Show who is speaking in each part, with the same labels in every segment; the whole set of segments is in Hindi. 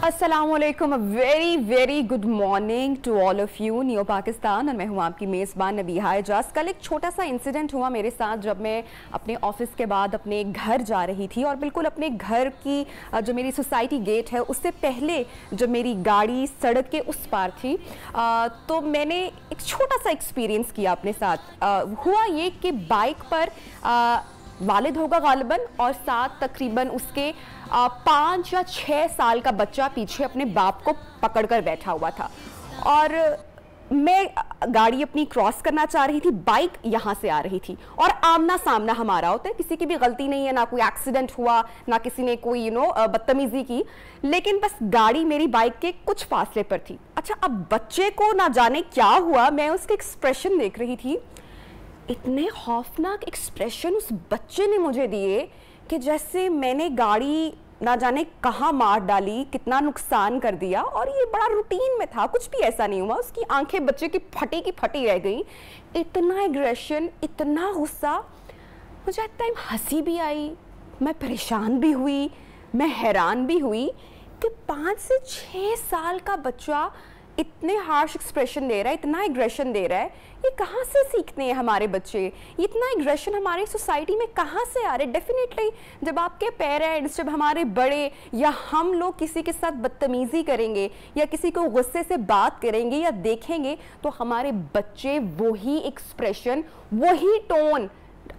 Speaker 1: अस्सलामुअलैकुम, very very good morning to all of you. New Pakistan और मैं हूँ आपकी मेज़बान नबीहा एजाज। कल एक छोटा सा इंसिडेंट हुआ मेरे साथ जब मैं अपने ऑफिस के बाद अपने घर जा रही थी और बिल्कुल अपने घर की जो मेरी सोसाइटी गेट है उससे पहले जब मेरी गाड़ी सड़क के उस पार थी तो मैंने एक छोटा सा एक्सपीरियंस किया अपने साथ। हुआ ये कि बाइक पर वालिद होगा गालिबन और साथ तकरीबन उसके 5 या 6 साल का बच्चा पीछे अपने बाप को पकड़कर बैठा हुआ था और मैं गाड़ी अपनी क्रॉस करना चाह रही थी, बाइक यहाँ से आ रही थी और आमना सामना हमारा होता है, किसी की भी गलती नहीं है, ना कोई एक्सीडेंट हुआ, ना किसी ने कोई बदतमीजी की, लेकिन बस गाड़ी मेरी बाइक के कुछ फासले पर थी। अच्छा, अब बच्चे को ना जाने क्या हुआ, मैं उसके एक्सप्रेशन देख रही थी, इतने खौफनाक एक्सप्रेशन उस बच्चे ने मुझे दिए कि जैसे मैंने गाड़ी ना जाने कहाँ मार डाली, कितना नुकसान कर दिया और ये बड़ा रूटीन में था, कुछ भी ऐसा नहीं हुआ। उसकी आंखें बच्चे की फटी रह गई। इतना एग्रेशन, इतना गुस्सा, मुझे एट टाइम हंसी भी आई, मैं परेशान भी हुई, मैं हैरान भी हुई कि 5 से 6 साल का बच्चा इतने हार्श एक्सप्रेशन दे रहा है, इतना एग्रेशन दे रहा है, ये कहाँ से सीखते हैं हमारे बच्चे? इतना एग्रेशन हमारी सोसाइटी में कहाँ से आ रहे? डेफिनेटली जब आपके पेरेंट्स, जब हमारे बड़े या हम लोग किसी के साथ बदतमीज़ी करेंगे या किसी को गुस्से से बात करेंगे या देखेंगे तो हमारे बच्चे वही एक्सप्रेशन, वही टोन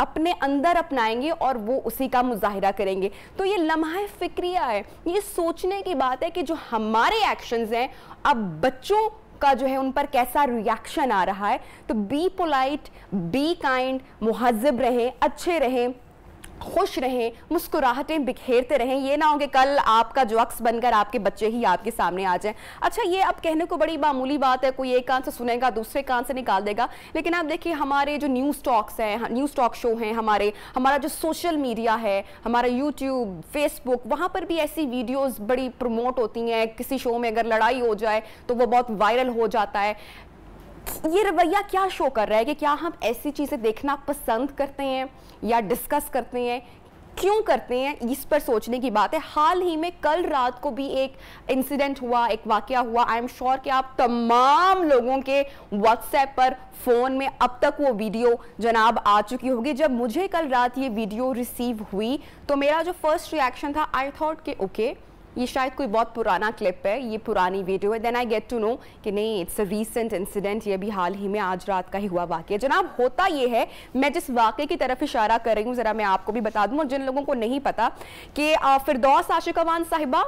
Speaker 1: अपने अंदर अपनाएंगे और वो उसी का मुजाहिरा करेंगे। तो ये लम्हा फिक्रिया है, ये सोचने की बात है कि जो हमारे एक्शंस हैं अब बच्चों का जो है उन पर कैसा रिएक्शन आ रहा है। तो बी पोलाइट, बी काइंड, मुहज़्ज़ब रहें, अच्छे रहें, खुश रहें, मुस्कुराहटें बिखेरते रहें। ये ना हो कि कल आपका जो अक्स बनकर आपके बच्चे ही आपके सामने आ जाएं। अच्छा, ये अब कहने को बड़ी मामूली बात है, कोई एक कान से सुनेगा दूसरे कान से निकाल देगा, लेकिन आप देखिए हमारे जो न्यूज़ टॉक्स हैं, न्यूज़ टॉक शो हैं, हमारा जो सोशल मीडिया है, हमारा यूट्यूब, फेसबुक, वहाँ पर भी ऐसी वीडियोज़ बड़ी प्रमोट होती हैं। किसी शो में अगर लड़ाई हो जाए तो वो बहुत वायरल हो जाता है। ये रवैया क्या शो कर रहा है कि क्या हम ऐसी चीज़ें देखना पसंद करते हैं या डिस्कस करते हैं, क्यों करते हैं, इस पर सोचने की बात है। हाल ही में कल रात को भी एक इंसिडेंट हुआ, एक वाकया हुआ। आई एम श्योर कि आप तमाम लोगों के व्हाट्सएप पर, फ़ोन में अब तक वो वीडियो जनाब आ चुकी होगी। जब मुझे कल रात ये वीडियो रिसीव हुई तो मेरा जो फर्स्ट रिएक्शन था, आई थॉट कि ओके, ये शायद कोई बहुत पुराना क्लिप है, ये पुरानी वीडियो है। Then I get to know कि नहीं, इट्स अ रीसेंट इंसिडेंट, ये भी हाल ही में आज रात का ही हुआ वाक़या। जनाब होता ये है, मैं जिस वाक़े की तरफ इशारा कर रही हूँ ज़रा मैं आपको भी बता दूँ और जिन लोगों को नहीं पता कि फिरदौस आशिक अवान साहिबा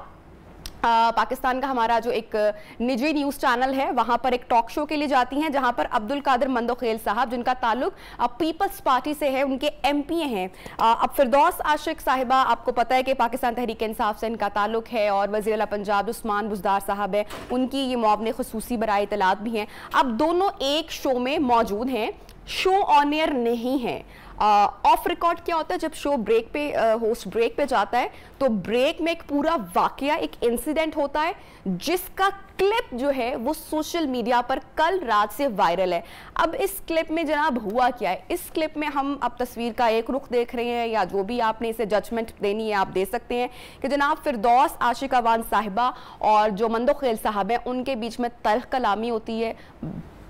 Speaker 1: पाकिस्तान का हमारा जो एक निजी न्यूज़ चैनल है वहाँ पर एक टॉक शो के लिए जाती हैं जहाँ पर अब्दुल कादिर मंदोखेल साहब, जिनका ताल्लुक पीपल्स पार्टी से है, उनके एमपी हैं। अब फिरदौस आशिक साहिबा, आपको पता है कि पाकिस्तान तहरीक इंसाफ से इनका ताल्लुक है और वज़ीर आला पंजाब उस्मान बुज़दार साहब है, उनकी ये मुआवने खुसूसी बराए इत्तलात भी हैं। अब दोनों एक शो में मौजूद हैं, शो ऑन एयर नहीं है। ऑफ रिकॉर्ड क्या होता है, जब शो ब्रेक पे होस्ट ब्रेक पे जाता है तो ब्रेक में एक पूरा वाकया, एक इंसिडेंट होता है जिसका क्लिप जो है वो सोशल मीडिया पर कल रात से वायरल है। अब इस क्लिप में जनाब हुआ क्या है, इस क्लिप में हम अब तस्वीर का एक रुख देख रहे हैं या जो भी आपने इसे जजमेंट देनी है आप दे सकते हैं कि जनाब फिरदौस आशिक अवान साहिबा और जो मंदोखेल साहब हैं उनके बीच में तल्ख कलामी होती है,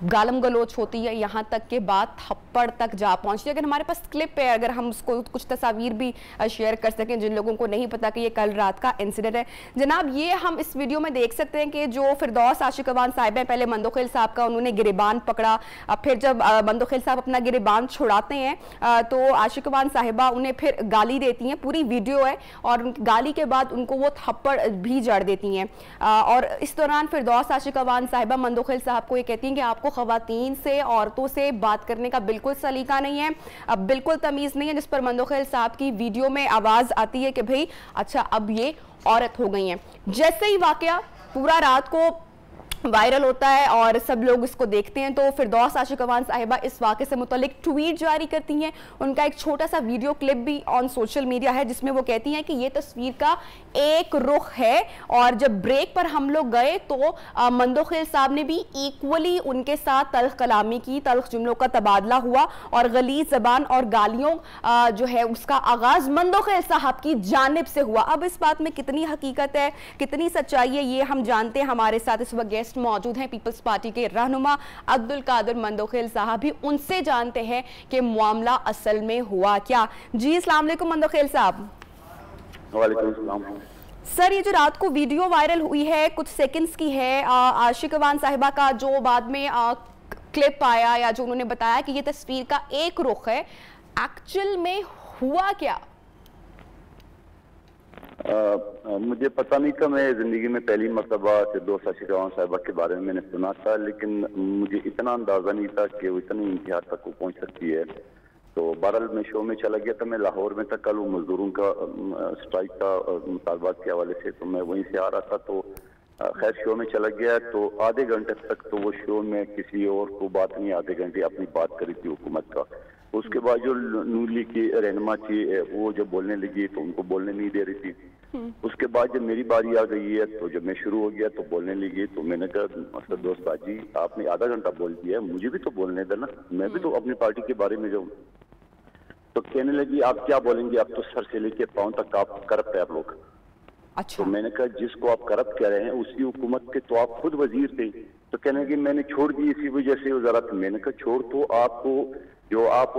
Speaker 1: गालम गलोच होती है, यहाँ तक के बात थप्पड़ तक जा पहुँचती है। अगर हमारे पास क्लिप है, अगर हम उसको कुछ तस्वीर भी शेयर कर सकें जिन लोगों को नहीं पता कि ये कल रात का इंसिडेंट है। जनाब ये हम इस वीडियो में देख सकते हैं कि जो फिरदौस आशिक अवान साहिब हैं, पहले मंदोखेल साहब का उन्होंने गिरेबान पकड़ा, फिर जब मंदोखेल साहब अपना गिरेबान छुड़ाते हैं तो आशिक अवान साहिबा उन्हें फिर गाली देती हैं, पूरी वीडियो है, और गाली के बाद उनको वो थप्पड़ भी जड़ देती हैं। और इस दौरान फिरदौस आशिक अवान साहिबा मंदोखेल साहब को ये कहती हैं कि आपको ख़वातीन से, औरतों से बात करने का बिल्कुल सलीका नहीं है, अब बिल्कुल तमीज़ नहीं है। जिस पर मंदोखेल साहब की वीडियो में आवाज़ आती है कि भाई अच्छा अब ये औरत हो गई हैं। जैसे ही वाकया पूरा रात को वायरल होता है और सब लोग इसको देखते हैं, तो फिरदौस आशिक अवान साहिबा इस वाक़े से मुतालिक ट्वीट जारी करती हैं। उनका एक छोटा सा वीडियो क्लिप भी ऑन सोशल मीडिया है जिसमें वो कहती हैं कि ये तस्वीर का एक रुख है। और जब ब्रेक पर हम लोग गए तो मंदोखेल साहब ने भी इक्वली उनके साथ तल्ख कलामी की, तल्ख जुमलों का तबादला हुआ और गलीज़ ज़बान और गालियों जो है उसका आगाज़ मंदोखेल साहब की जानिब से हुआ। अब इस बात में कितनी हकीकत है, कितनी सच्चाई है, ये हम जानते हैं। हमारे साथ इस वक्त गेस्ट मौजूद हैं पीपल्स पार्टी के रहनुमा अब्दुल कादिर मंदोखेल साहब, भी उनसे जानते हैं कि मामला असल में हुआ क्या। जी अस्सलाम वालेकुम मंदोखेल साहब।
Speaker 2: वालेकुम सलाम।
Speaker 1: सर, ये जो रात को वीडियो वायरल हुई है कुछ सेकंड्स की है, आशिक अवान साहिबा का जो बाद में क्लिप आया या जो उन्होंने बताया कि ये तस्वीर का एक रुख है, एक्चुअल में हुआ क्या?
Speaker 2: मुझे पता नहीं था। मैं जिंदगी में पहली मरतबा फिरदौस आशिक अवान साहिबा के बारे में मैंने सुना था, लेकिन मुझे इतना अंदाजा नहीं था कि वो इतनी इंतहा तक को पहुंच सकती है। तो बहरहाल मैं शो में चला गया था। मैं लाहौर में था कल, वो मजदूरों का स्ट्राइक का मुतालबात के हवाले से, तो मैं वहीं से आ रहा था। तो खैर शो में चला गया तो आधे घंटे तक तो वो शो में किसी और को बात नहीं, आधे घंटे अपनी बात करी थी हुकूमत का। उसके बाद जो नून लीग की रहनुमा थी वो जब बोलने लगी तो उनको बोलने नहीं दे रही थी। उसके बाद जब मेरी बारी आ गई है तो जब मैं शुरू हो गया तो बोलने लगी, तो मैंने कहा फिरदौस बाजी आपने आधा घंटा बोल दिया है, मुझे भी तो बोलने देना, मैं भी तो अपनी पार्टी के बारे में जाऊँ। तो कहने लगी आप क्या बोलेंगे, आप तो सर से लेके पांव तक आप करप्ट है आप लोग।
Speaker 1: अच्छा।
Speaker 2: तो मैंने कहा जिसको आप करप्ट कह रहे हैं उसी हुकूमत के तो आप खुद वजीर थे। तो कहने लगी मैंने छोड़ दी इसी वजह से वजारत। मैंने कहा छोड़ तो आपको जो आप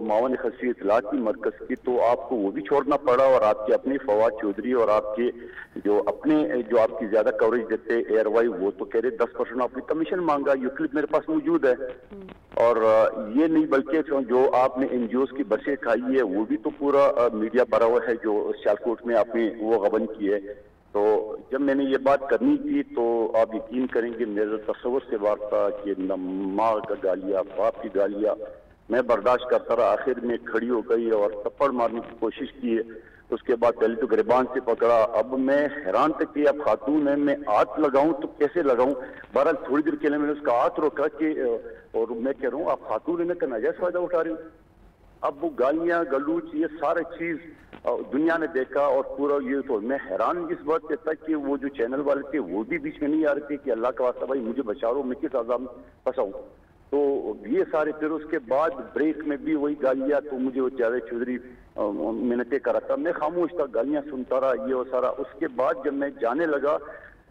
Speaker 2: मावन खसी इतला की मरकज की तो आपको वो भी छोड़ना पड़ा, और आपके अपने फवाद चौधरी और आपके जो अपने जो आपकी ज्यादा कवरेज देते एयर वाई वो तो कह रहे 10% आपने कमीशन मांगा। ये क्लिप मेरे पास मौजूद है। और ये नहीं बल्कि जो आपने एनजीओ की बसें खाई है वो भी तो पूरा मीडिया भरा हुआ है जो सियालकोट में आपने वो गबन की है। तो जब मैंने ये बात करनी थी तो आप यकीन करेंगे मेरे तस्वर से बात था कि न माँ का गालियाँ बाप की गालियाँ मैं बर्दाश्त करता रहा। आखिर में खड़ी हो गई और थप्पड़ मारने की कोशिश की है। उसके बाद पहले तो गिरबान से पकड़ा। अब मैं हैरान तक कि अब खातून है, मैं हाथ लगाऊं तो कैसे लगाऊं। बहरहाल थोड़ी देर के लिए मैंने उसका हाथ रोका कि और मैं कह रहा हूँ आप खातून है, मैं नाजायज फायदा उठा रही हूँ। अब वो गालियां गलूच ये सारे चीज दुनिया ने देखा और पूरा ये तो मैं हैरान इस बात से था कि वो जो चैनल वाले थे वो भी बीच में नहीं आ रहे थे कि अल्लाह का वास्ता भाई मुझे बचा लो, मैं किस आजाद में फंसाऊं। तो ये सारे फिर उसके बाद ब्रेक में भी वही गालियां। तो मुझे वो जावेद चौधरी मिन्नतें करा था, मैं खामोश था, गालियां सुनता रहा ये और सारा। उसके बाद जब मैं जाने लगा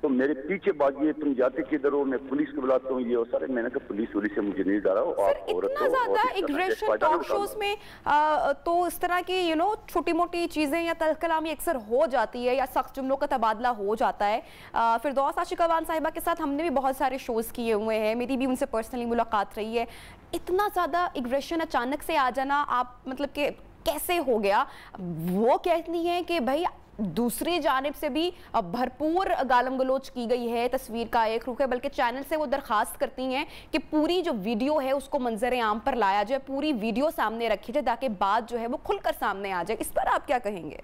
Speaker 2: तो मेरे पीछे भागिए तुम जाते किधर हो, मैं पुलिस को बुलाता हूँ ये और सारे। मैंने कहा पुलिस से मुझे नहीं डरा।
Speaker 1: आप इतना ज्यादा एग्रेशन टॉक शोज में तो इस तरह की छोटी मोटी चीजें या तल्ख कलामी अक्सर हो जाती है या सख्त जुमलों का तबादला हो जाता है। फिरदौस आशिक अवान साहिबा के साथ हमने भी बहुत सारे शोज किए हुए हैं, मेरी भी उनसे पर्सनली मुलाकात रही है। इतना ज्यादा एग्रेशन अचानक से आ जाना आप मतलब कि कैसे हो गया? वो कहती हैं कि भाई दूसरी जानिब से भी भरपूर गालम गलोच की गई है, तस्वीर का एक रुख है, बल्कि चैनल से वो दरखास्त करती हैं कि पूरी जो वीडियो है उसको मंजर आम पर लाया जाए, पूरी वीडियो सामने रखी जाए ताकि बात जो है वो खुलकर सामने आ जाए। इस पर आप क्या कहेंगे?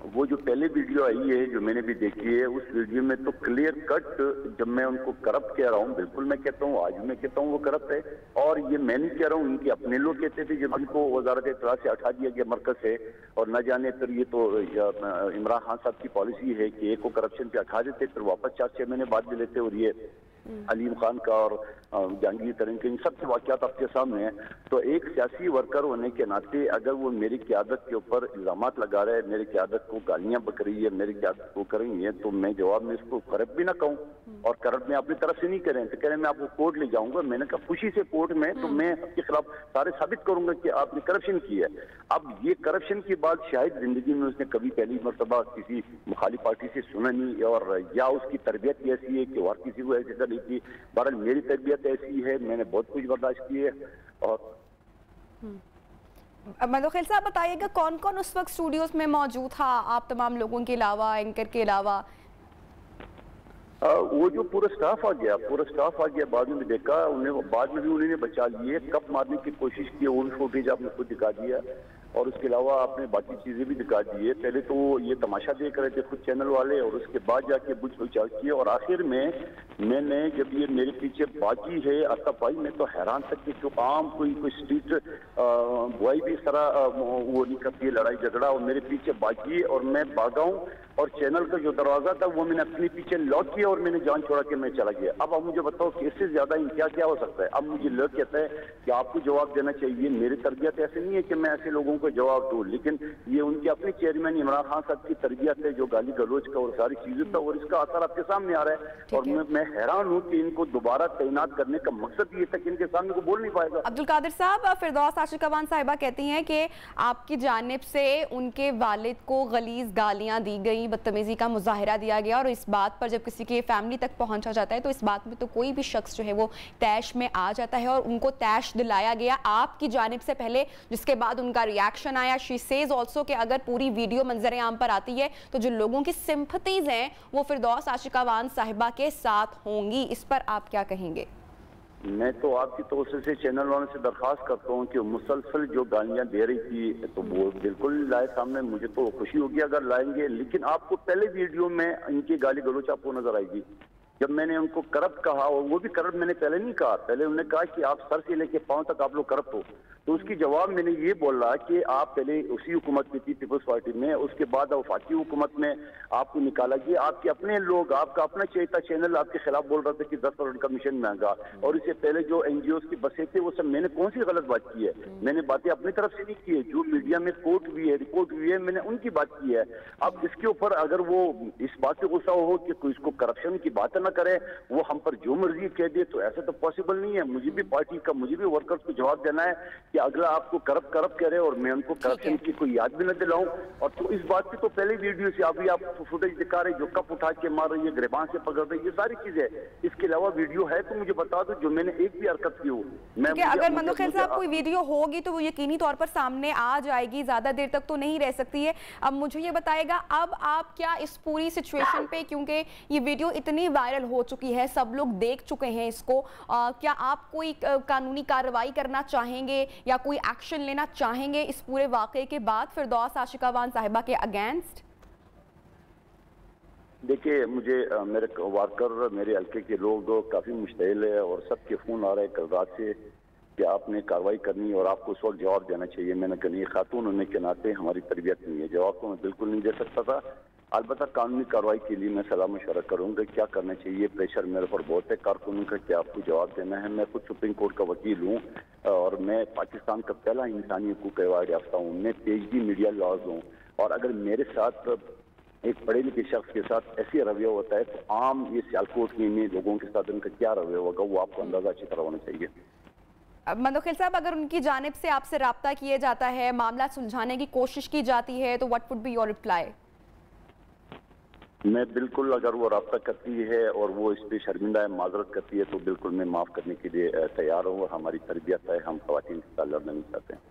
Speaker 2: वो जो पहले वीडियो आई है जो मैंने भी देखी है उस वीडियो में तो क्लियर कट जब मैं उनको करप्ट कह रहा हूँ, बिल्कुल मैं कहता हूँ, आज मैं कहता हूँ वो करप्ट है। और ये मैं नहीं कह रहा हूँ, इनके अपने लोग कहते थे जब उनको वजारत इत्तला से हटा दिया गया मरकज से, और न जाने फिर ये तो इमरान खान साहब की पॉलिसी है कि एक को करप्शन पे हटा देते फिर वापस 4-6 महीने बाद भी लेते। और ये अलीम खान का और जहांगीर तरीन के इन सब के वाक़यात आपके सामने हैं। तो एक सियासी वर्कर होने के नाते अगर वो मेरी क़यादत के ऊपर इल्ज़ामात लगा रहे हैं, मेरी क़यादत को गालियां बक रही है, मेरी क़यादत को कर रही है, तो मैं जवाब में इसको करप्ट भी ना कहूँ और करप्ट में अपनी तरफ से नहीं करें तो कह रहे मैं आपको कोर्ट ले जाऊंगा। मैंने कहा खुशी से कोर्ट में, तो मैं आपके खिलाफ सारे साबित करूंगा कि आपने करप्शन की है। अब ये करप्शन की बात शायद जिंदगी में उसने कभी पहली मरतबा किसी मुखालिफ पार्टी से सुना नहीं, और या उसकी तरबियत ऐसी है कि और किसी को ऐसे नहीं थी। बहरहाल मेरी तरबियत ऐसी है, मैंने बहुत कुछ बर्दाश्त की है। और
Speaker 1: मंदोखेल साहब बताइएगा कौन कौन उस वक्त स्टूडियोज में मौजूद था, आप तमाम लोगों के अलावा, एंकर के अलावा?
Speaker 2: वो जो पूरा स्टाफ आ गया, बाद में भी देखा उन्हें, बाद में भी उन्होंने बचा लिए, कप मारने की कोशिश की, वो भी फुटेज आपने खुद दिखा दिया। और उसके अलावा आपने बाकी चीजें भी दिखा दी है। पहले तो ये तमाशा देख रहे थे खुद चैनल वाले, और उसके बाद जाके बुझ बुझार किए, और आखिर में मैंने जब ये मेरे पीछे बाजी है आसफ भाई, मैं तो हैरान तक कि जो आम कोई स्ट्रीट बॉय भी इस तरह वो नहीं करती है लड़ाई झगड़ा, और मेरे पीछे बाजी है और मैं भागा हूँ, और चैनल का जो दरवाजा था वो मैंने अपने पीछे लॉक किया और मैंने जान छोड़ा के मैं चला गया। अब आप मुझे बताओ कि इससे ज्यादा क्या क्या हो सकता है? अब मुझे लोग कहता है कि आपको जवाब देना चाहिए। मेरी तरबियत ऐसे नहीं है कि मैं ऐसे लोगों को जवाब दूं, लेकिन ये उनके अपने चेयरमैन इमरान खान साहब की तरबियत है जो गाली गलोच का और सारी चीजें था, और इसका असर आपके सामने आ रहा है। और मैं हैरान हूँ कि इनको दोबारा तैनात करने का मकसद ये था कि इनके सामने को बोल नहीं पाएगा।
Speaker 1: अब्दुल कादिर साहब, फिरदौस आशिकावान साहिबा कहती हैं कि आपकी जानिब से उनके वालिद को गलीज गालियां दी गई, बदतमीजी का मुजाहिरा दिया गया, और इस बात पर जब किसी के फैमिली तक पहुंचा जाता है तो इस बात में तो कोई भी शख्स जो है वो तैश में आ जाता है, और उनको तैश दिलाया गया आपकी जानिब से पहले, जिसके बाद उनका रिएक्शन आया। शी सेज ऑल्सो कि अगर पूरी वीडियो मंजर आम पर आती है तो जो लोगों की सिंपथीज हैं वो फिरदौस आशिकावान साहिबा के साथ होंगी। इस पर आप क्या कहेंगे?
Speaker 2: मैं तो आपकी तरफ से चैनल वालों से दरख्वास्त करता हूँ कि मुसलसल जो गालियां दे रही थी तो वो बिल्कुल लाए सामने, मुझे तो खुशी होगी अगर लाएंगे, लेकिन आपको पहले वीडियो में इनकी गाली गलोच आपको नजर आएगी। जब मैंने उनको करप्ट कहा, और वो भी करप्ट मैंने पहले नहीं कहा, पहले उन्होंने कहा कि आप सर से लेके पांव तक आप लोग करप्ट हो, तो उसकी जवाब मैंने ये बोला कि आप पहले उसी हुकूमत में थी पीपल्स पार्टी में, उसके बाद वफाकी हुकूमत में आपको निकाला गया, आपके अपने लोग, आपका अपना चेता चैनल आपके खिलाफ बोल रहा था कि 10% कमीशन महंगा, और इससे पहले जो NGOs की बसें थे वो सब, मैंने कौन सी गलत बात की है? मैंने बातें अपनी तरफ से नहीं की है, जो मीडिया में कोट हुई है, रिपोर्ट हुई है, मैंने उनकी बात की है। अब इसके ऊपर अगर वो इस बात से गुस्सा हो कि कोई इसको करप्शन की बात न करे, वो हम पर जो मर्जी कह दे, तो ऐसा तो पॉसिबल नहीं है। मुझे भी पार्टी का, मुझे भी वर्कर्स को जवाब देना है कि अगला आपको करप्ट कह रहे और मैं उनको करप्शन की कोई याद भी न दिलाऊं। और तो इस बात की तो पहले वीडियो से अभी आप फुटेज दिखा रहे, जो कप उठा के मार रही है, गिरबान से पकड़ रही है, ये सारी चीजें। इसके अलावा वीडियो है तो मुझे बता दो जो मैंने एक भी हरकत की हो। मैं
Speaker 1: अगर मंदोखेल साहब कोई वीडियो होगी तो वो यकीनी तौर पर सामने आ जाएगी, ज्यादा देर तक तो नहीं रह सकती है। अब मुझे ये बताएगा, अब आप क्या इस पूरी सिचुएशन पे, क्योंकि ये वीडियो इतनी वायरल हो चुकी है, सब लोग देख चुके हैं इसको, क्या आप कोई कानूनी कार्रवाई करना चाहेंगे या कोई एक्शन लेना चाहेंगे इस पूरे वाकये के बाद फिरदौस आशिकावान साहिबा के अगेंस्ट?
Speaker 2: देखिए, मुझे मेरे वर्कर, मेरे हल्के के लोग काफी मुश्तइल है और सबके फोन आ रहे हैं कल रात से कि आपने कार्रवाई करनी और आपको उस वक्त जवाब देना चाहिए। मैंने कहा नहीं, खातून होने के नाते हमारी तरबियत नहीं है, जवाब तो मैं बिल्कुल नहीं दे सकता था। अलबत्ता कानूनी कार्रवाई के लिए मैं सलाह मशवरा करूंगा क्या करना चाहिए। प्रेशर मेरे पर बहुत है कारकुनों का कि आपको जवाब देना है। मैं खुद सुप्रीम कोर्ट का वकील हूँ और मैं पाकिस्तान का पहला इंसानी हकूक अवार्ड याफ्ता हूँ। मैं PhD मीडिया लॉज हूँ, और अगर मेरे साथ एक पढ़े लिखे शख्स के साथ ऐसी रवैया होता है तो आम ये सियालकोट में लोगों के साथ उनका क्या रवैया होगा वो आपको अंदाजा अच्छी तरह होना चाहिए।
Speaker 1: मंदोखेल साहब, अगर उनकी जानिब से आपसे राब्ता किया जाता है, मामला सुलझाने की कोशिश की जाती है, तो what would be your reply?
Speaker 2: मैं बिल्कुल, अगर वो राब्ता करती है और वो इस पर शर्मिंदा है, माजरत करती है, तो बिल्कुल मैं माफ़ करने के लिए तैयार हूँ। और हमारी तरबियत है, हम ख़वातीन के साथ लड़ना नहीं चाहते हैं।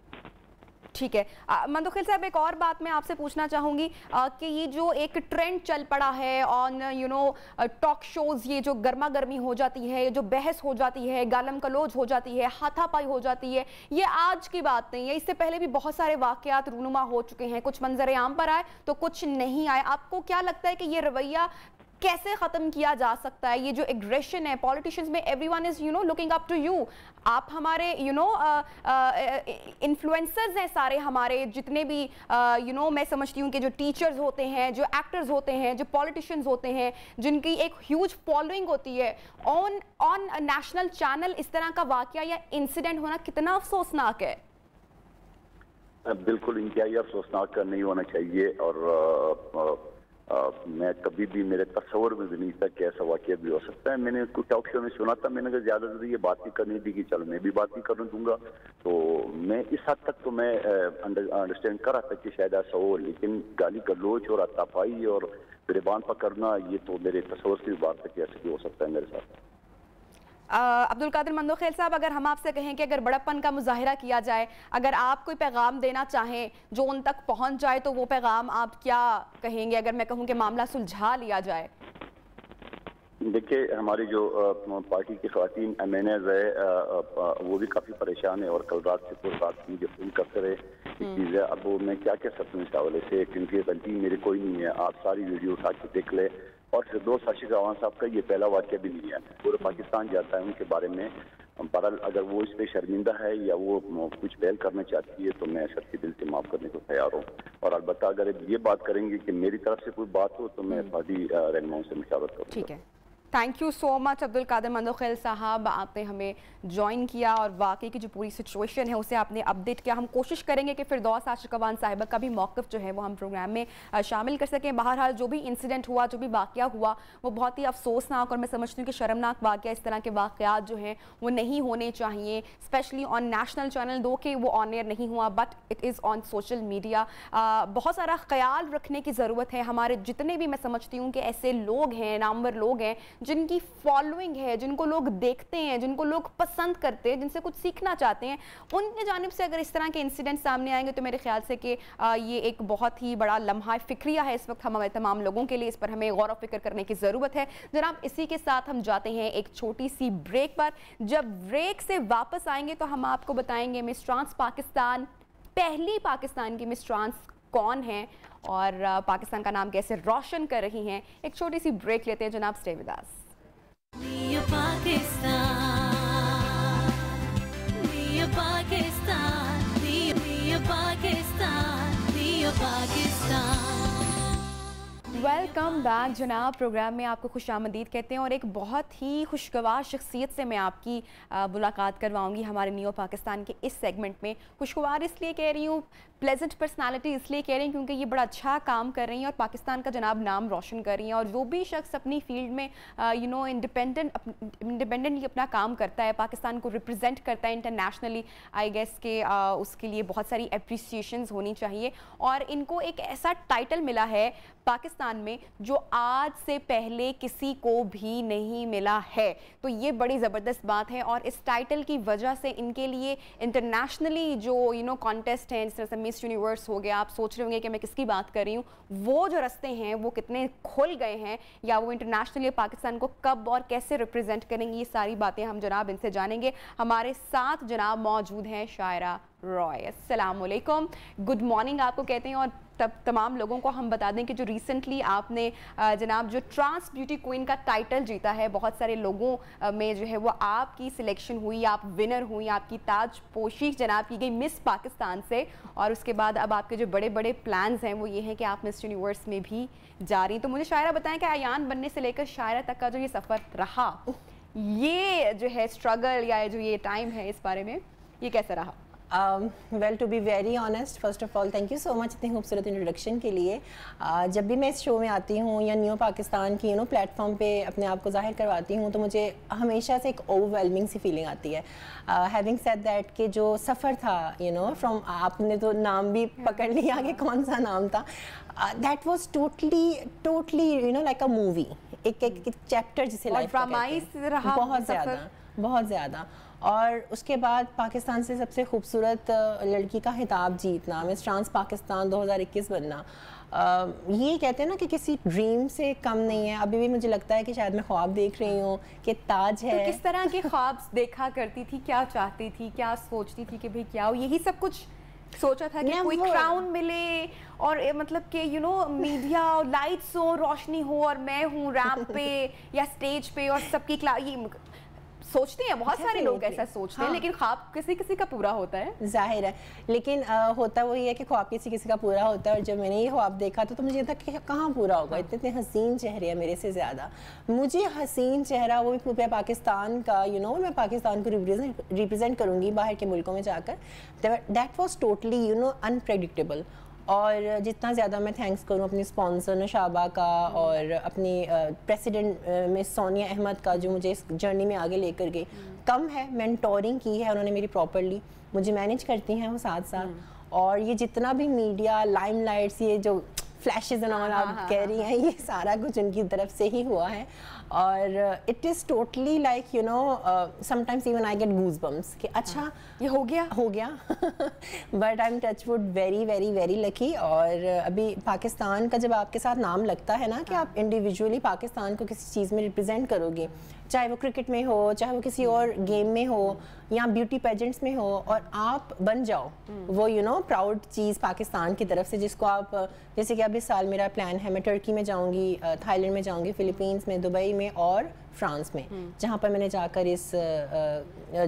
Speaker 1: ठीक है। मंदोखेल साहब, एक और बात मैं आपसे पूछना चाहूँगी कि ये जो एक ट्रेंड चल पड़ा है ऑन टॉक शोज़, ये जो गर्मा गर्मी हो जाती है, जो बहस हो जाती है, गालम गलौज हो जाती है, हाथापाई हो जाती है, ये आज की बात नहीं है। इससे पहले भी बहुत सारे वाक़यात रूनुमा हो चुके हैं, कुछ मंजर आम पर आए तो कुछ नहीं आए। आपको क्या लगता है कि ये रवैया कैसे ख़त्म किया जा सकता है? ये जो एग्रेशन है पॉलिटिशियंस में, everyone is looking up to you, आप हमारे इन्फ्लुएंसर्स हैं सारे, हमारे जितने भी मैं समझती हूँ कि जो टीचर्स होते हैं, जो एक्टर्स होते हैं, जो पॉलिटिशियंस होते हैं, जिनकी एक ह्यूज फॉलोइंग होती है ऑन नेशनल चैनल, इस तरह का वाकया या इंसिडेंट होना कितना अफसोसनाक है।
Speaker 2: बिल्कुल इंतहाई अफसोसनाक नहीं होना चाहिए, और मैं कभी भी, मेरे तस्वर में भी नहीं था कि ऐसा वाकया भी हो सकता है। मैंने कुछ टॉक शो में सुना था, मैंने कहा ज्यादा से ये बात ही करनी थी कि चलो मैं भी बात ही करने दूंगा। तो मैं इस हद तक तो मैं अंडरस्टैंड कर रहा था कि शायद ऐसा हो, लेकिन गाली गलोच और हाथापाई और गिरबान पकड़ना, ये तो मेरे तस्वर से भी बात है कि ऐसा भी हो सकता है मेरे साथ।
Speaker 1: अब्दुल कादिर मंदोखेल साहब, अगर हम आपसे कहें कि अगर बड़प्पन का मुजाहिरा किया जाए, अगर आप कोई पैगाम देना चाहें जो उन तक पहुंच जाए, तो वो पैगाम आप क्या कहेंगे? अगर मैं कहूं कि मामला सुलझा लिया जाए।
Speaker 2: देखिए, हमारी जो पार्टी की ख़वातीन एमएनएज़ है वो भी काफ़ी परेशान है और कल रात से पूरी रात मुझे फ़ोन करते रहे चीज़ है। अब वो मैं क्या कह सकता हूँ इस हवाले से, क्योंकि गलती मेरी कोई नहीं है। आप सारी वीडियो उठा के देख ले। और फिरदौस आशिक अवान साहब का ये पहला वाक़या भी नहीं है, पूरे पाकिस्तान जाता है उनके बारे में। बहरहाल अगर वो इस पर शर्मिंदा है या वो कुछ पहल करना चाहती है तो मैं सच्चे दिल से माफ़ करने को तैयार हूँ। और अलबत्ता अगर ये बात करेंगे कि मेरी तरफ से कोई बात हो तो मैं फादी रहनुमाओं से मुशावरत करूँगा।
Speaker 1: ठीक है, thank you so much Abdul Qadir Mandokhail sahab, आपने हमें ज्वाइन किया और वाकई की जो पूरी सिचुएशन है उसे आपने अपडेट किया। हम कोशिश करेंगे कि फिरदौस आशिक अवान साहिबा का भी मौक़िफ़ जो है वो हम प्रोग्राम में शामिल कर सकें। बहरहाल जो भी इंसिडेंट हुआ, जो भी वाक़या हुआ, वो बहुत ही अफसोसनाक और मैं समझती हूँ कि शर्मनाक वाक़या। इस तरह के वाक़यात जो हैं वो नहीं होने चाहिए, स्पेशली ऑन नेशनल चैनल, दो कि वो ऑन एयर नहीं हुआ but it is on social media. बहुत सारा ख्याल रखने की ज़रूरत है। हमारे जितने भी, मैं समझती हूँ कि ऐसे लोग हैं, नामवर लोग हैं जिनकी फॉलोइंग है, जिनको लोग देखते हैं, जिनको लोग पसंद करते हैं, जिनसे कुछ सीखना चाहते हैं, उनकी जानिब से अगर इस तरह के इंसिडेंट सामने आएंगे तो मेरे ख्याल से कि ये एक बहुत ही बड़ा लम्हा फिक्रिया है इस वक्त हमारे तमाम लोगों के लिए। इस पर हमें गौर व फिक्र करने की ज़रूरत है। जनाब, इसी के साथ हम जाते हैं एक छोटी सी ब्रेक पर। जब ब्रेक से वापस आएंगे तो हम आपको बताएंगे मिस ट्रांस पाकिस्तान, पहली पाकिस्तान की मिस ट्रांस कौन है और पाकिस्तान का नाम कैसे रोशन कर रही हैं। एक छोटी सी ब्रेक लेते हैं जनाब, stay with us. Welcome back जनाब। प्रोग्राम में आपको खुशामदीद कहते हैं और एक बहुत ही खुशगवार शख्सियत से मैं आपकी मुलाकात करवाऊंगी हमारे नियो पाकिस्तान के इस सेगमेंट में। खुशगवार इसलिए कह रही हूँ, प्लेजेंट पर्सनालिटी इसलिए कह रही हैं क्योंकि ये बड़ा अच्छा काम कर रही हैं और पाकिस्तान का जनाब नाम रोशन कर रही हैं। और जो भी शख्स अपनी फील्ड में इंडिपेंडेंटली अपना काम करता है, पाकिस्तान को रिप्रेजेंट करता है इंटरनेशनली, आई गेस के उसके लिए बहुत सारी एप्रिसिएशंस होनी चाहिए। और इनको एक ऐसा टाइटल मिला है पाकिस्तान में जो आज से पहले किसी को भी नहीं मिला है, तो ये बड़ी ज़बरदस्त बात है। और इस टाइटल की वजह से इनके लिए इंटरनेशनली जो कॉन्टेस्ट हैं, जिस तरह से मिस यूनिवर्स हो गया, आप सोच रहे होंगे कि मैं किसकी बात कर रही हूँ, वो जो रास्ते हैं वो कितने खुल गए हैं या वो इंटरनेशनली पाकिस्तान को कब और कैसे रिप्रेजेंट करेंगी, ये सारी बातें हम जनाब इनसे जानेंगे। हमारे साथ जनाब मौजूद हैं शायरा रॉय। अस्सलाम वालेकुम, गुड मॉर्निंग आपको कहते हैं। और तब तमाम लोगों को हम बता दें कि जो रिसेंटली आपने जनाब जो ट्रांस ब्यूटी क्वीन का टाइटल जीता है, बहुत सारे लोगों में जो है वो आपकी सिलेक्शन हुई, आप विनर हुई, आपकी ताजपोशी जनाब की गई मिस पाकिस्तान से। और उसके बाद अब आपके जो बड़े बड़े प्लान्स हैं वो ये हैं कि आप मिस यूनिवर्स में भी जा रही। तो मुझे शायरा बताएं कि अयान बनने से लेकर शायरा तक का जो ये सफ़र रहा, ये जो है स्ट्रगल या जो ये टाइम है, इस बारे में ये कैसा रहा?
Speaker 3: Well, to be very honest, first of all thank you so much इतनी खूबसूरत इंट्रोडक्शन के लिए। जब भी मैं इस शो में आती हूँ या न्यू पाकिस्तान की प्लेटफॉर्म पे अपने आप को जाहिर करवाती हूँ तो मुझे हमेशा से एक ओवरवेलमिंग सी फीलिंग आती है। हैविंग सेड दैट कि जो सफ़र था फ्रॉम, आपने तो नाम भी पकड़ लिया कि कौन सा नाम था, that was totally like a movie, एक चैप्टर जिसे लाइफ का कहते हैं, बहुत ज़्यादा। और उसके बाद पाकिस्तान से सबसे खूबसूरत लड़की का खिताब जीतना, मिस ट्रांस पाकिस्तान 2021 बनना, ये कहते हैं ना कि किसी ड्रीम से कम नहीं है। अभी भी मुझे लगता है कि शायद मैं ख्वाब देख रही हूँ कि ताज है।
Speaker 1: तो किस तरह के ख्वाब देखा करती थी, क्या चाहती थी, क्या सोचती थी कि भाई क्या हो? यही सब कुछ सोचा था कि कोई क्राउन मिले और मतलब कि मीडिया और लाइट्स हो, रोशनी हो और मैं हूँ रैंप पे या स्टेज पे और सबकी ये सोचते हैं, बहुत सारे लोग ऐसा सोचते हैं। लेकिन ख्वाब किसी किसी का पूरा होता है,
Speaker 3: जाहिर है। लेकिन होता वही है कि ख्वाब किसी किसी का पूरा होता है। और जब मैंने ये ख्वाब देखा तो मुझे था कि कहाँ पूरा होगा, इतने हसीन चेहरे हैं मेरे से ज़्यादा। मुझे हसीन चेहरा वो भी पूरे पाकिस्तान का मैं पाकिस्तान को रिप्रेजेंट करूँगी बाहर के मुल्कों में जाकर, दैट वॉज टोटली अनप्रेडिक्टेबल। और जितना ज़्यादा मैं थैंक्स करूँ अपनी स्पॉन्सर नशाबा का और अपनी प्रेसिडेंट मिस सोनिया अहमद का, जो मुझे इस जर्नी में आगे लेकर गई, कम है। मेंटोरिंग की है उन्होंने मेरी प्रॉपरली, मुझे मैनेज करती हैं वो साथ साथ। और ये जितना भी मीडिया लाइमलाइट्स, ये जो फ्लैशेस एंड ऑल आप कह रही हैं, ये सारा कुछ उनकी तरफ से ही हुआ है। और it is totally like you know sometimes even I get goosebumps कि अच्छा
Speaker 1: ये हो गया
Speaker 3: but I am touch wood very very very lucky. और अभी पाकिस्तान का जब आपके साथ नाम लगता है ना कि आप इंडिविजुअली पाकिस्तान को किसी चीज़ में रिप्रेजेंट करोगे, चाहे वो क्रिकेट में हो, चाहे वो किसी और गेम में हो या ब्यूटी पेजेंट्स में हो, और आप बन जाओ वो यू नो प्राउड चीज़ पाकिस्तान की तरफ से, जिसको आप जैसे कि अब इस साल मेरा प्लान है मैं टर्की में जाऊंगी, थाईलैंड में जाऊंगी, फिलीपींस में, दुबई में और फ्रांस में, जहाँ पर मैंने जाकर इस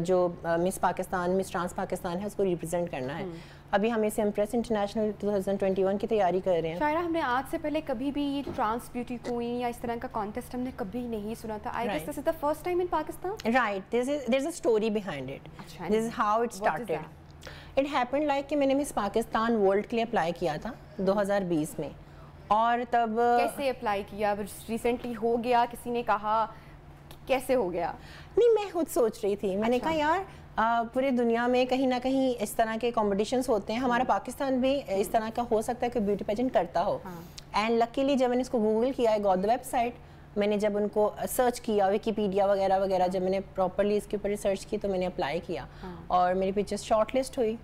Speaker 3: जो miss Pakistan, miss trans Pakistan है उसको रिप्रेजेंट करना है। अभी हम इस इम्प्रेस इंटरनेशनल 2021 की तैयारी कर रहे हैं।
Speaker 1: शायरा, हमने आज से पहले कभी भी ये ट्रांस ब्यूटी क्वीन या इस तरह का कॉन्टेस्ट हमने कभी नहीं सुना था। I guess this is the first time in Pakistan.
Speaker 3: Right, there is a story behind it, this is how it started. It happened like कि मैंने मिस पाकिस्तान वर्ल्ड के लिए अप्लाई किया था 2020 में, और तब
Speaker 1: कैसे अप्लाई किया? रिसेंटली हो गया, किसी ने कहा, कैसे हो गया?
Speaker 3: नहीं, मैं खुद सोच रही थी, मैंने कहा यार पूरी दुनिया में कहीं ना कहीं इस तरह के कॉम्पिटिशन्स होते हैं, हमारा पाकिस्तान भी इस तरह का हो सकता है कि ब्यूटी पेजेंट करता हो। एंड लकीली जब मैंने इसको गूगल किया, आई गॉट द वेबसाइट, मैंने जब उनको सर्च किया विकीपीडिया वगैरह वगैरह, जब मैंने प्रॉपर्ली इसके ऊपर रिसर्च की तो मैंने अप्लाई किया और मेरी पिक्चर्स शॉर्टलिस्ट हुई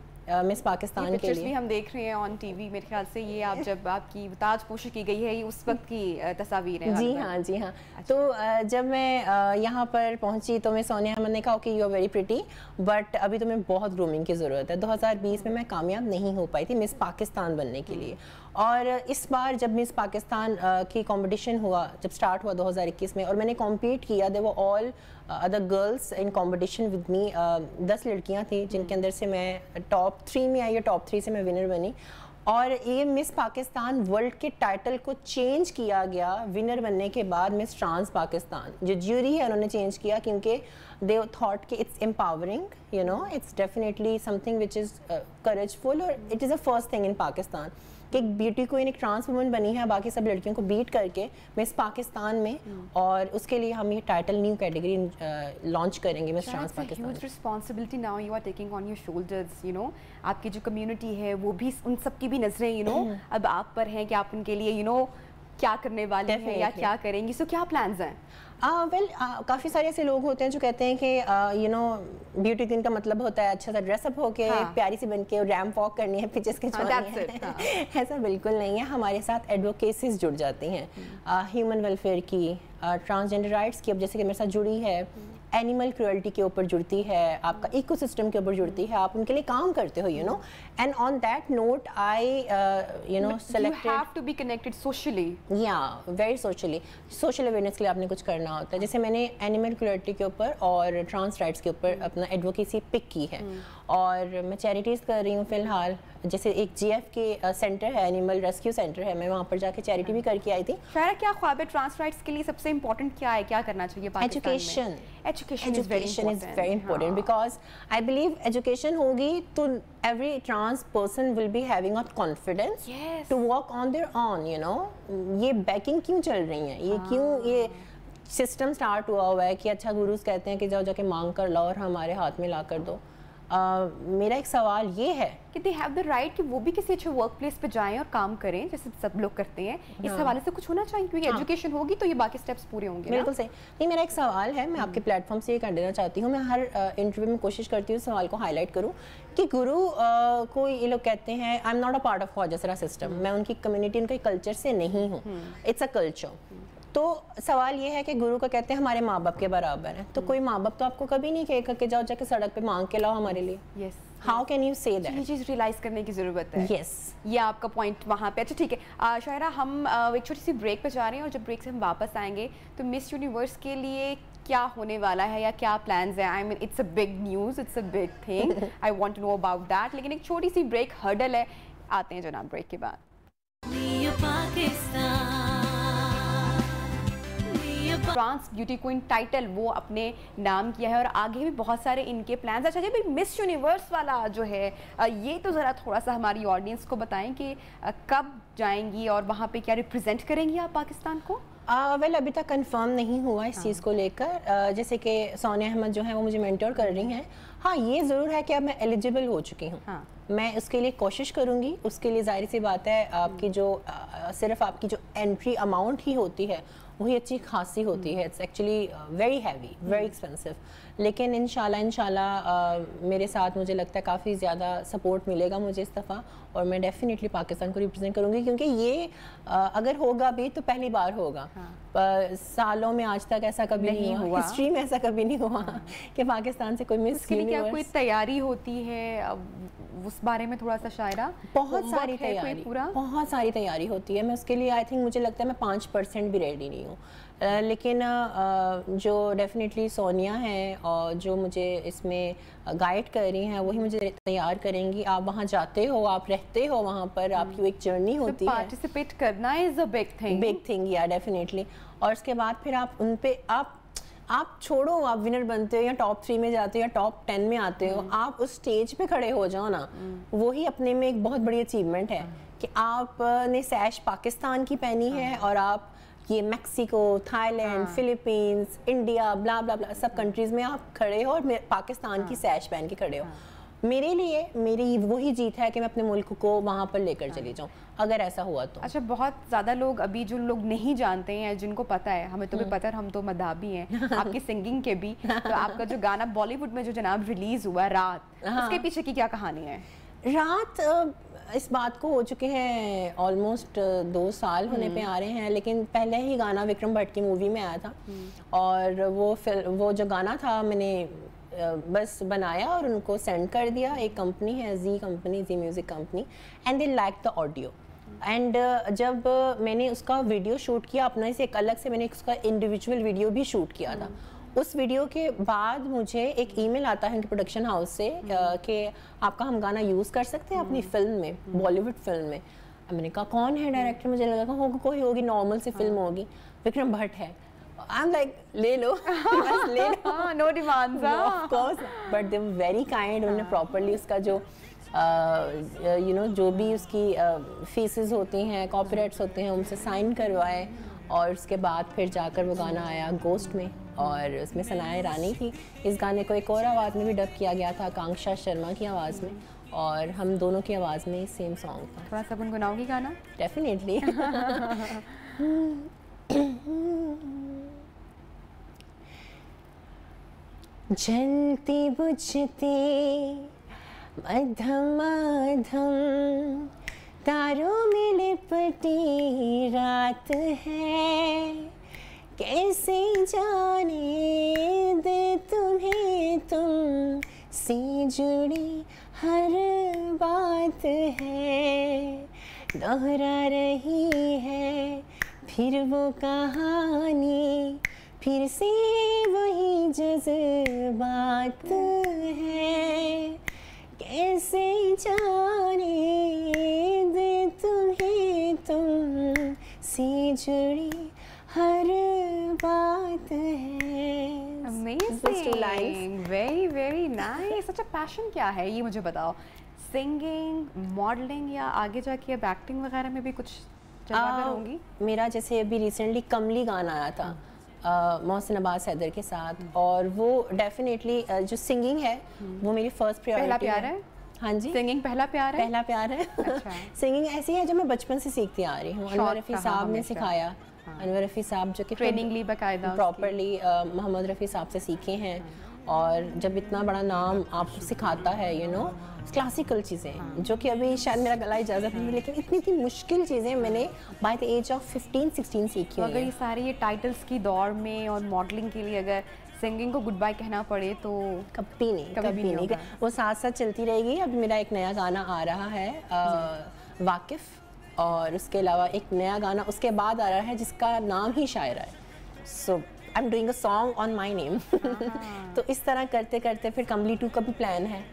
Speaker 3: मिस पाकिस्तान के लिए।
Speaker 1: भी हम देख रहे हैं ऑन टीवी, मेरे ख्याल से ये आप जब आपकी ताजपोशी की गई है ये उस वक्त की तस्वीर है।
Speaker 3: जी हाँ, जी हाँ। अच्छा। तो जब मैं यहाँ पर पहुँची तो मैं सोनिया अहमद ने कहा कि you are very pretty but अभी तुम्हें बहुत ग्रूमिंग की ज़रूरत है। 2020 में मैं कामयाब नहीं हो पाई थी मिस पाकिस्तान बनने के लिए, और इस बार जब मिस पाकिस्तान की कंपटीशन हुआ, जब स्टार्ट हुआ 2021 में, और मैंने कॉम्पीट किया, दे वो all other girls in competition with me, 10 लड़कियां थी जिनके अंदर से मैं टॉप 3 में आई, टॉप 3 से मैं विनर बनी। और ये मिस पाकिस्तान वर्ल्ड के टाइटल को चेंज किया गया विनर बनने के बाद मिस ट्रांस पाकिस्तान, जो ज्यूरी है उन्होंने चेंज किया, क्योंकि दे थॉट कि it's empowering, you know, it's definitely something which is courageful, और it is a first thing in Pakistan कि एक ब्यूटी क्वीन, एक ट्रांस वुमन बनी है बाकी सब लड़कियों को बीट करके मिस पाकिस्तान में, और उसके लिए हम ये टाइटल न्यू कैटेगरी लॉन्च करेंगे miss trans Pakistan.
Speaker 1: Huge responsibility now you are taking on your shoulders, you know, आपकी जो कम्युनिटी है वो भी, उन सब की भी नजरें यू नो अब आप पर हैं कि आप उनके लिए यू नो क्या करने वाले हैं या क्या करेंगी। सो क्या प्लान्स हैं?
Speaker 3: काफ़ी सारे ऐसे लोग होते हैं जो कहते हैं कि यू नो ब्यूटी क्वीन का मतलब होता है अच्छा सा ड्रेसअप होके प्यारी सी बन के रैम्प वॉक करनी है, पिचेस के छुड़ानी है। ऐसा बिल्कुल नहीं है। हमारे साथ एडवोकेसीज जुड़ जाती हैं, ह्यूमन वेलफेयर की, ट्रांसजेंडर राइट्स की, अब जैसे कि मेरे साथ जुड़ी है, एनिमल क्रूअल्टी के ऊपर जुड़ती है, आपका इकोसिस्टम के ऊपर जुड़ती है, आप उनके लिए काम करते हो, you know. And on that note I you know selected,
Speaker 1: you have to be connected socially,
Speaker 3: या वेरी सोशली, सोशल अवेयरनेस के लिए आपने कुछ करना होता है। जैसे मैंने एनिमल क्रूअल्टी के ऊपर और ट्रांस राइट्स के ऊपर अपना एडवोकेसी पिक की है, और मैं चैरिटीज़ कर रही हूँ फिलहाल। जैसे एक GF के सेंटर है, एनिमल रेस्क्यू सेंटर है, मैं वहाँ पर जाके चैरिटी भी करके आई थी।
Speaker 1: शायरा, क्या ख्वाब है ट्रांस राइट्स के लिए? सबसे इम्पोर्टेंट क्या है, क्या करना चाहिए पाकिस्तान में?
Speaker 3: Education is very important, because I believe education होगी तो every trans person will be having a confidence to walk on their own, you know। ये बैकिंग क्यों चल रही है, ये क्यों ये सिस्टम स्टार्ट हुआ है कि अच्छा गुरुज कहते हैं कि जाओ जाके मांग कर लाओ और हमारे हाथ में ला कर दो। मेरा एक सवाल ये है
Speaker 1: कि दे हैव द राइट कि वो भी किसी अच्छे वर्क प्लेस पे जाएं और काम करें जैसे सब लोग करते हैं। इस हवाले से कुछ होना चाहिए, क्योंकि एजुकेशन होगी तो ये बाकी स्टेप्स पूरे होंगे।
Speaker 3: बिल्कुल सही। नहीं, मेरा एक सवाल है, मैं आपके प्लेटफॉर्म से ये कर देना चाहती हूँ, मैं हर इंटरव्यू में कोशिश करती हूँ सवाल को हाईलाइट करूँ कि गुरु को ये लोग कहते हैं I am not a part of Khwaja system, मैं उनकी कम्युनिटी, उनके कल्चर से नहीं हूँ, इट्स अ कल्चर। तो सवाल ये है कि गुरु को कहते हैं हमारे माँ बाप के बराबर हैं, तो कोई माँ बाप तो आपको कभी नहीं कहेगा कि जाओ जाके सड़क पे मांग के लाओ हमारे लिए।
Speaker 1: Yes,
Speaker 3: how can you say that?
Speaker 1: ये चीज़ रियलाइज करने की ज़रूरत है।
Speaker 3: यस,
Speaker 1: ये आपका पॉइंट वहाँ पे। अच्छा ठीक है शायरा, हम एक छोटी सी ब्रेक पे जा रहे हैं, और जब ब्रेक से हम वापस आएंगे तो मिस यूनिवर्स के लिए क्या होने वाला है या क्या प्लान्स हैं? I mean it's a big news, it's a big thing, I want to know about that. लेकिन एक छोटी सी ब्रेक हर्डल है, आते हैं जनाब ब्रेक के बाद। ट्रांस ब्यूटी क्वीन टाइटल वो अपने नाम किया है, और आगे भी बहुत सारे इनके प्लान्स। अच्छा जी, भाई मिस यूनिवर्स वाला जो है ये तो ज़रा थोड़ा सा हमारी ऑडियंस को बताएं कि कब जाएंगी और वहाँ पे क्या रिप्रेजेंट करेंगी आप पाकिस्तान को?
Speaker 3: वेल अभी तक कंफर्म नहीं हुआ इस चीज़ को लेकर। जैसे कि सोनिया अहमद जो है वो मुझे मेंटोर कर रही हैं। हाँ, ये ज़रूर है कि अब मैं एलिजिबल हो चुकी हूँ। मैं उसके लिए कोशिश करूँगी। उसके लिए ज़ाहिर सी बात है आपकी जो सिर्फ आपकी जो एंट्री अमाउंट ही होती है वही अच्छी खासी होती है। It's actually very heavy, very expensive, लेकिन इंशाल्लाह मेरे साथ मुझे लगता है काफ़ी ज़्यादा सपोर्ट मिलेगा मुझे इस दफ़ा, और मैं डेफिनेटली पाकिस्तान को रिप्रेजेंट करूँगी, क्योंकि ये अगर होगा भी तो पहली बार होगा। सालों में आज तक ऐसा कभी नहीं हुआ, हिस्ट्री में ऐसा कभी नहीं हुआ कि पाकिस्तान से कोई मिस यूनिवर्स।
Speaker 1: क्या कोई तैयारी होती है उस बारे में थोड़ा सा शायरा?
Speaker 3: बहुत सारी तैयारी, बहुत सारी तैयारी होती है। मैं उसके लिए आई थिंक मुझे लगता है मैं 5% भी रेडी नहीं हूँ, लेकिन जो डेफिनेटली सोनिया है और जो मुझे इसमें गाइड कर रही हैं वही मुझे तैयार करेंगी। आप वहाँ जाते हो, आप रहते हो वहाँ पर, आपकी एक जर्नी होती है।
Speaker 1: पार्टिसिपेट करना इज अ बिग थिंग,
Speaker 3: या डेफिनेटली। और उसके बाद फिर आप उन पे आप छोड़ो आप विनर बनते हो या टॉप 3 में जाते हो या टॉप 10 में आते हो, आप उस स्टेज पे खड़े हो जाओ ना, वही अपने में एक बहुत बड़ी अचीवमेंट है कि आपने सैश पाकिस्तान की पहनी है और आप ये मैक्सिको, थाईलैंड, फिलीपींस, इंडिया, ब्ला ब्ला ब्ला सब कंट्रीज में आप खड़े हो और पाकिस्तान की सैश पहन के खड़े हो। मेरे लिए मेरी वही जीत है कि मैं अपने मुल्क को वहाँ पर लेकर चली जाऊँ, अगर ऐसा हुआ तो।
Speaker 1: अच्छा, बहुत ज़्यादा लोग अभी जो लोग नहीं जानते हैं, जिनको पता है, हमें तो भी पता है, हम तो मदाबी हैं आपकी सिंगिंग के भी, तो आपका जो गाना बॉलीवुड में जो जनाब रिलीज हुआ रात, उसके पीछे की क्या कहानी है?
Speaker 3: रात इस बात को हो चुके हैं ऑलमोस्ट 2 साल होने पे आ रहे हैं, लेकिन पहले ही गाना विक्रम भट्ट की मूवी में आया था, और वो जो गाना था मैंने बस बनाया और उनको सेंड कर दिया। एक कंपनी है जी music company, and they like the audio. And जब मैंने उसका वीडियो शूट किया अपना से, एक अलग से मैंने उसका इंडिविजुअल वीडियो भी शूट किया था। उस वीडियो के बाद मुझे एक ईमेल आता है उनके प्रोडक्शन हाउस से कि आपका हम गाना यूज़ कर सकते हैं अपनी फिल्म में, बॉलीवुड फिल्म में। मैंने कहा कौन है डायरेक्टर? मुझे लगा होगा कोई होगी, नॉर्मल सी फिल्म होगी, विक्रम भट्ट है। आई एम लाइक ले लो बस ले लो,
Speaker 1: no demands
Speaker 3: of course, but they were very kind. उन्होंने प्रॉपर्ली उसका जो यू नो जो भी उसकी फीसेस होती हैं, कॉपीराइट्स होते हैं, उनसे साइन करवाए, और उसके बाद फिर जाकर वो गाना आया गोस्ट में, और उसमें सनाया ईरानी थी। इस गाने को एक और आवाज़ में भी डब किया गया था, आकांक्षा शर्मा की आवाज़ में, और हम दोनों की आवाज़ में सेम सॉन्ग था।
Speaker 1: थोड़ा सा गुनगुनाओगी गाना?
Speaker 3: डेफिनेटली। जलती बुझती मध्यम मध्यम तारों में लिपटी रात है, कैसे जाने दे तुम्हें तुम से जुड़ी हर बात है, दोहरा रही है फिर वो कहानी, फिर से वही जज्बात है, कैसे जाने दे तुम्हें तुम से जुड़ी हर बात है।
Speaker 1: Amazing, very very nice. सच पैशन क्या है ये मुझे बताओ? सिंगिंग, मॉडलिंग, या आगे जाके अब एक्टिंग वगैरह में भी कुछ जगह होंगी?
Speaker 3: मेरा जैसे अभी रिसेंटली कमली गाना आया था मोहसिन अब्बास हैदर के साथ, और वो डेफिनेटली जो सिंगिंग है वो मेरी फर्स्ट प्रायोरिटी है। हाँ जी,
Speaker 1: सिंगिंग पहला प्यार है?
Speaker 3: पहला प्यार है। अच्छा। सिंगिंग ऐसी है जो मैं बचपन से सीखती आ रही हूँ। अनवर रफ़ी साहब ने सिखाया। अनवर रफ़ी साहब जो कि
Speaker 1: ट्रेनिंग ली बाकायदा
Speaker 3: प्रॉपरली मोहम्मद रफ़ी साहब से सीखे हैं, और जब इतना बड़ा नाम आपको सिखाता है यू नो क्लासिकल चीज़ें जो कि अभी शायद मेरा गला इजाज़त नहीं, लेकिन इतनी मुश्किल चीज़ें मैंने बाय द एज ऑफ 15-16 सीखी।
Speaker 1: अगर ये सारे ये टाइटल्स की दौड़ में और मॉडलिंग के लिए अगर सिंगिंग को गुड बाय कहना पड़े तो
Speaker 3: कभी नहीं वो साथ साथ चलती रहेगी। अब मेरा एक नया गाना आ रहा है वाकिफ़, और उसके अलावा एक नया गाना उसके बाद आ रहा है जिसका नाम ही शायरा है। So I am doing a song on my name. तो इस तरह करते करते फिर कमली 2 का भी प्लान है,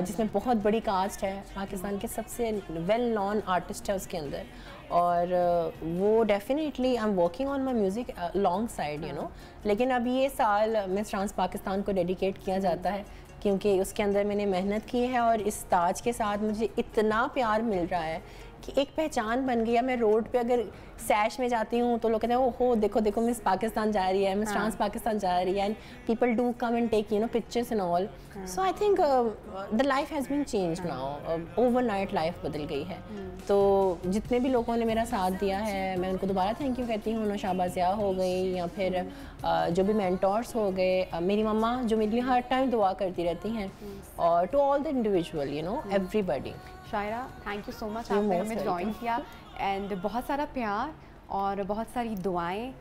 Speaker 3: जिसमें बहुत बड़ी कास्ट है, पाकिस्तान के सबसे वेल नॉन आर्टिस्ट है उसके अंदर, और वो definitely I am working on my music long side you know. लेकिन अब ये साल मिस ट्रांस पाकिस्तान को डेडिकेट किया जाता है, क्योंकि उसके अंदर मैंने मेहनत की है, और इस ताज के साथ मुझे इतना प्यार मिल रहा है कि एक पहचान बन गई है। मैं रोड पे अगर सैश में जाती हूँ तो लोग कहते हैं ओहो देखो देखो मिस पाकिस्तान जा रही है, मिस ट्रांस पाकिस्तान जा रही है, and people do come and take pictures and all. So I think the life has been change now, overnight life बदल गई है। तो जितने भी लोगों ने मेरा साथ दिया है मैं उनको दोबारा थैंक यू कहती हूँ। नौशाबा ज़िया हो गई या फिर जो भी मेंटोर्स हो गए, मेरी मम्मा जो मेरे लिए हर टाइम दुआ करती रहती हैं, और to all the individual everybody.
Speaker 1: Shaira thank you so much, आपने हमें ज्वाइन किया, एंड बहुत सारा प्यार और बहुत सारी दुआएं,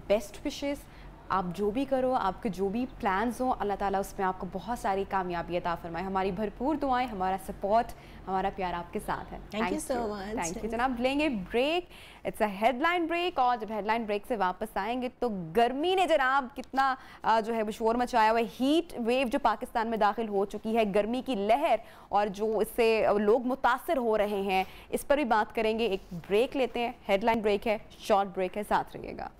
Speaker 1: बेस्ट विशेस। आप जो भी करो, आपके जो भी प्लान्स हो, अल्लाह ताला उसमें आपको बहुत सारी कामयाबी अता फरमाए। हमारी भरपूर दुआएं, हमारा सपोर्ट, हमारा प्यार आपके साथ है।
Speaker 3: Thank you so much.
Speaker 1: Thank you जनाब। लेंगे break, it's a headline break, और जब हेडलाइन ब्रेक से वापस आएंगे तो गर्मी ने जनाब कितना जो है शोर मचाया हुआ है। हीट वेव जो पाकिस्तान में दाखिल हो चुकी है, गर्मी की लहर, और जो इससे लोग मुतासर हो रहे हैं, इस पर भी बात करेंगे। एक ब्रेक लेते हैं, हेडलाइन ब्रेक है, शॉर्ट ब्रेक है, साथ रहिएगा।